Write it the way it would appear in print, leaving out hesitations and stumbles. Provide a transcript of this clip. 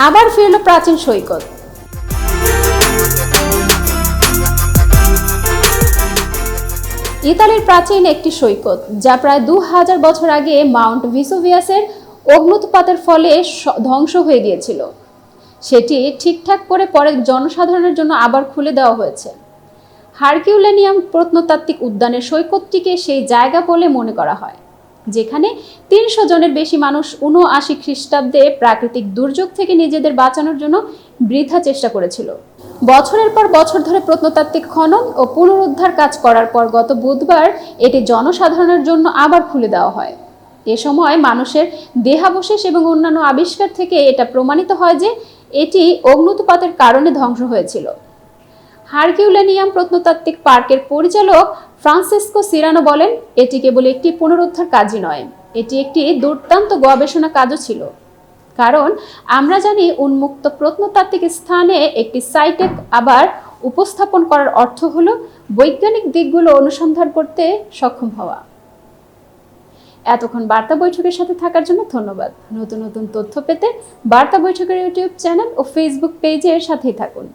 আবার ফিরল প্রাচীন সৈকত। ইতালির প্রাচীন একটি সৈকত, যা প্রায় 2000 বছর আগে মাউন্ট ভিসুভিয়াসের অগ্ন্যুৎপাতের ফলে ধ্বংস হয়ে গিয়েছিল, সেটি ঠিকঠাক করে পরে জনসাধারণের জন্য আবার খুলে দেওয়া হয়েছে। হারকিউলিনিয়াম প্রত্নতাত্ত্বিক উদ্যানের সৈকতটিকে সেই জায়গা বলে মনে করা হয় যেখানে 300 জনের বেশি মানুষ 79 খ্রিস্টাব্দে প্রাকৃতিক দুর্যোগ থেকে নিজেদের বাঁচানোর জন্য বৃথা চেষ্টা করেছিল। বছরের পর বছর ধরে প্রত্নতাত্ত্বিক খনন ও পুনরুদ্ধার কাজ করার পর গত বুধবার এটি জনসাধারণের জন্য আবার খুলে দেওয়া হয়। এ সময় মানুষের দেহাবশেষ এবং অন্যান্য আবিষ্কার থেকে এটা প্রমাণিত হয় যে এটি অগ্ন্যুৎপাতের কারণে ধ্বংস হয়েছিল। হারকিউলিনিয়াম প্রত্নতাত্ত্বিক পার্কের পরিচালক ফ্রান্সিসকো সিরানো বলেন, এটি কেবল একটি পুনরুদ্ধার কাজই নয়, এটি একটি দুর্দান্ত গবেষণা কাজও ছিল। কারণ আমরা জানি উন্মুক্ত প্রত্নতাত্ত্বিক স্থানে একটি সাইটে আবার উপস্থাপন করার অর্থ হলো বৈজ্ঞানিক দিকগুলো অনুসন্ধান করতে সক্ষম হওয়া। এতক্ষণ বার্তা বৈঠকের সাথে থাকার জন্য ধন্যবাদ। নতুন নতুন তথ্য পেতে বার্তা বৈঠকের ইউটিউব চ্যানেল ও ফেসবুক পেজের সাথেই থাকুন।